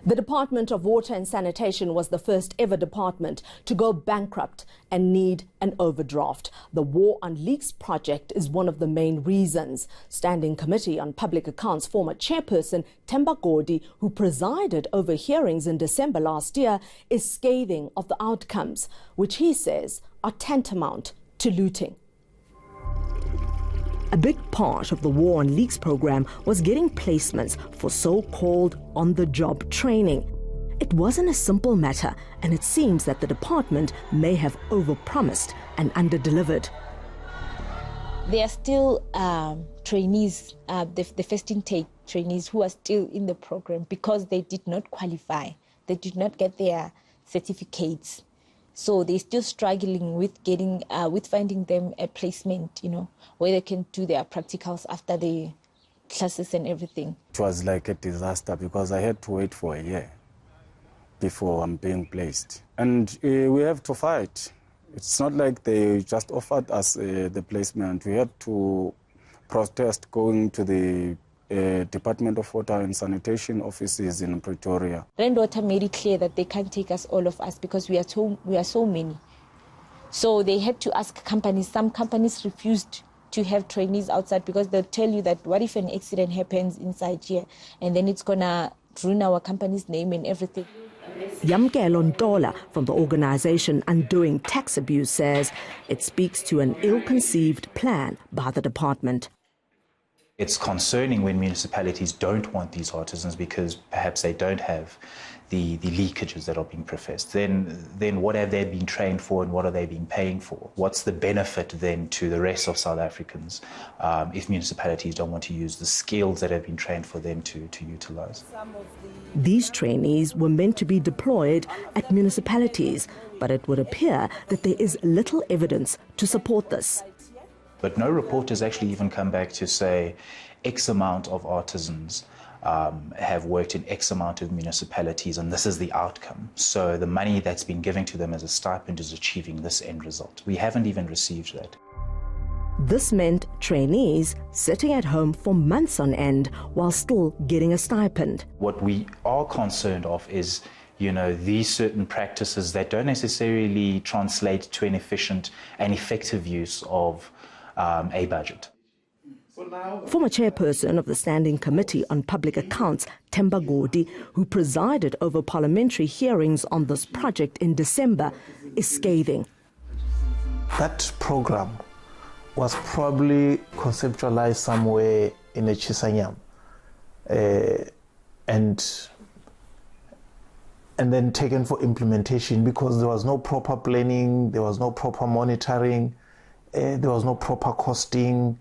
The Department of Water and Sanitation was the first ever department to go bankrupt and need an overdraft. The War on Leaks project is one of the main reasons. Standing Committee on Public Accounts former chairperson Themba Godi, who presided over hearings in December last year, is scathing of the outcomes, which he says are tantamount to looting. A big part of the War on Leaks program was getting placements for so-called on-the-job training. It wasn't a simple matter, and it seems that the department may have overpromised and underdelivered. There are still trainees, the first intake trainees who are still in the program because they did not qualify. They did not get their certificates. So they're still struggling with getting, with finding them a placement, where they can do their practicals after the classes and everything. It was like a disaster because I had to wait for a year before I'm being placed. And we have to fight. It's not like they just offered us the placement. We had to protest going to the Department of Water and Sanitation offices in Pretoria. Rainwater made it clear that they can't take us, all of us, because we are so many. So they had to ask companies. Some companies refused to have trainees outside because they'll tell you that what if an accident happens inside here and then it's gonna ruin our company's name and everything. Yamkelo Ntola from the organization Undoing Tax Abuse says it speaks to an ill-conceived plan by the department. It's concerning when municipalities don't want these artisans because perhaps they don't have the leakages that are being professed. Then what have they been trained for and what are they been paying for? What's the benefit then to the rest of South Africans if municipalities don't want to use the skills that have been trained for them to utilize? These trainees were meant to be deployed at municipalities, but it would appear that there is little evidence to support this. But no report has actually even come back to say X amount of artisans have worked in X amount of municipalities and this is the outcome. So the money that's been given to them as a stipend is achieving this end result. We haven't even received that. This meant trainees sitting at home for months on end while still getting a stipend. What we are concerned of is these certain practices that don't necessarily translate to an efficient and effective use of a budget. Former chairperson of the Standing Committee on Public Accounts, Themba Godi, who presided over parliamentary hearings on this project in December, is scathing. That program was probably conceptualized somewhere in a Chisanyam and then taken for implementation because there was no proper planning, there was no proper monitoring, there was no proper costing,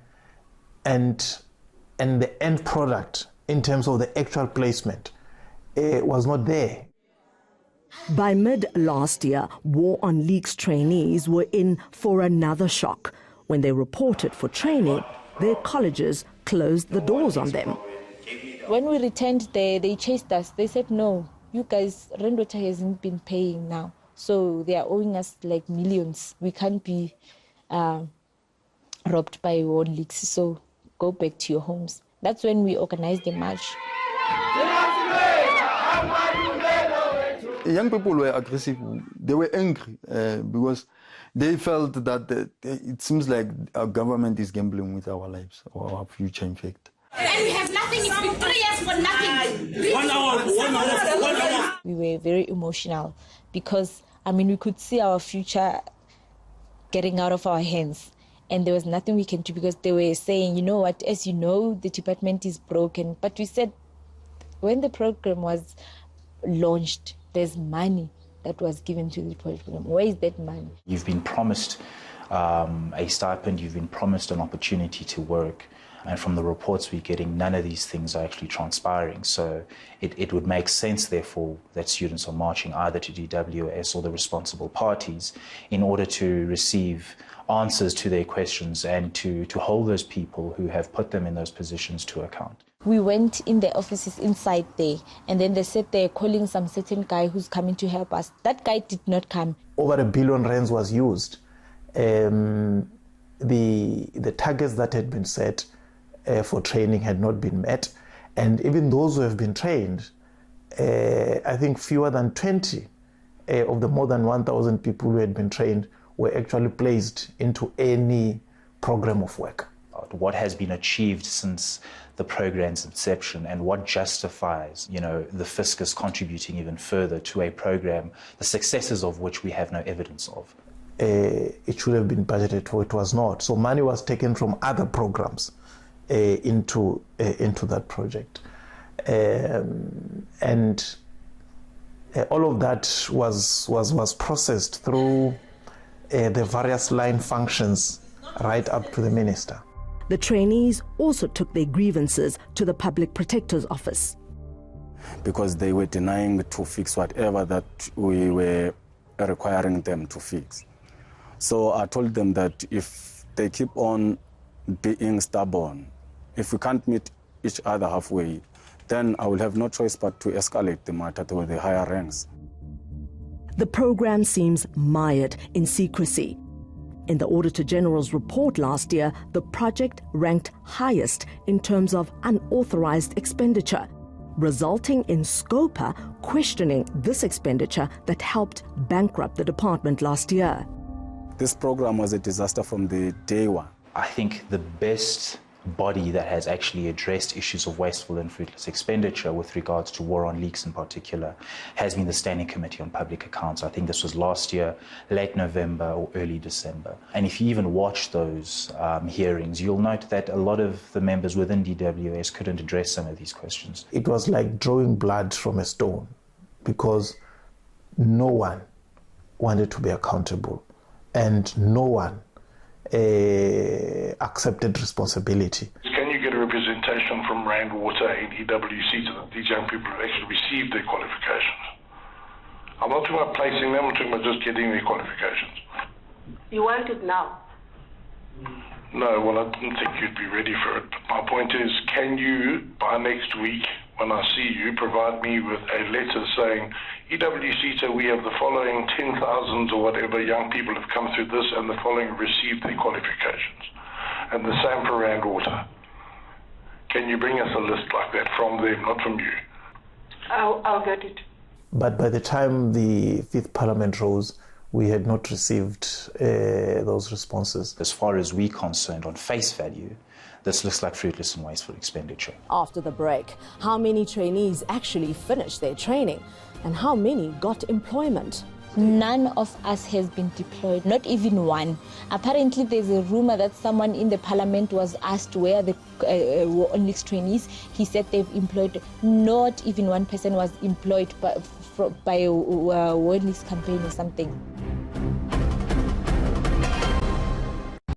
and the end product in terms of the actual placement was not there. By mid last year, War on Leaks trainees were in for another shock. When they reported for training, their colleges closed the doors on them. When we returned there, they chased us. They said, no, you guys, Rainwater hasn't been paying now. So they are owing us like millions. We can't be robbed by War on Leaks. So go back to your homes. That's when we organized the march. Young people were aggressive. They were angry because they felt that it seems like our government is gambling with our lives or our future, in fact. And we have nothing. It's been 3 years for nothing. 1 hour. We were very emotional because, we could see our future getting out of our hands. And there was nothing we can do because they were saying, you know what, as you know, the department is broken. But we said, when the program was launched, there's money that was given to the program. Where is that money? You've been promised a stipend, you've been promised an opportunity to work. And from the reports we're getting, none of these things are actually transpiring. So it would make sense, therefore, that students are marching either to DWS or the responsible parties in order to receive answers to their questions and to hold those people who have put them in those positions to account. We went in the offices inside there, and then they said they're calling some certain guy who's coming to help us. That guy did not come. Over R1 billion was used. The targets that had been set for training had not been met, and even those who have been trained I think fewer than 20 of the more than 1,000 people who had been trained were actually placed into any program of work. What has been achieved since the program's inception, and what justifies, the fiscus contributing even further to a program, the successes of which we have no evidence of. It should have been budgeted for, it was not. So money was taken from other programs into that project. And all of that was processed through the various line functions right up to the minister. The trainees also took their grievances to the Public Protector's Office. Because they were denying to fix whatever that we were requiring them to fix. So I told them that if they keep on being stubborn, if we can't meet each other halfway, then I will have no choice but to escalate the matter to the higher ranks. The program seems mired in secrecy. In the Auditor General's report last year, the project ranked highest in terms of unauthorized expenditure, resulting in Scopa questioning this expenditure that helped bankrupt the department last year. This program was a disaster from the day one. I think the best body that has actually addressed issues of wasteful and fruitless expenditure with regards to war on leaks in particular has been the Standing Committee on Public Accounts. I think this was last year, late November or early December. And if you even watch those hearings, you'll note that a lot of the members within DWS couldn't address some of these questions. It was like drawing blood from a stone because no one wanted to be accountable and no one accepted responsibility. Can you get a representation from Rand Water and EWC so that these young people have actually received their qualifications? I'm not talking about placing them, I'm talking about just getting their qualifications. You want it now? No, well, I didn't think you'd be ready for it. My point is, can you, by next week, when I see you, provide me with a letter saying, EWC, so we have the following 10,000 or whatever young people have come through this and the following have received their qualifications. And the same for Rand Water. Can you bring us a list like that from them, not from you? I'll get it. But by the time the Fifth Parliament rose, we had not received those responses. As far as we're concerned, on face value, this looks like fruitless and wasteful expenditure. After the break, how many trainees actually finished their training and how many got employment? None of us has been deployed, not even one. Apparently, there's a rumor that someone in the parliament was asked where the war on leaks trainees. He said they've employed, not even one person was employed by a war on leaks campaign or something.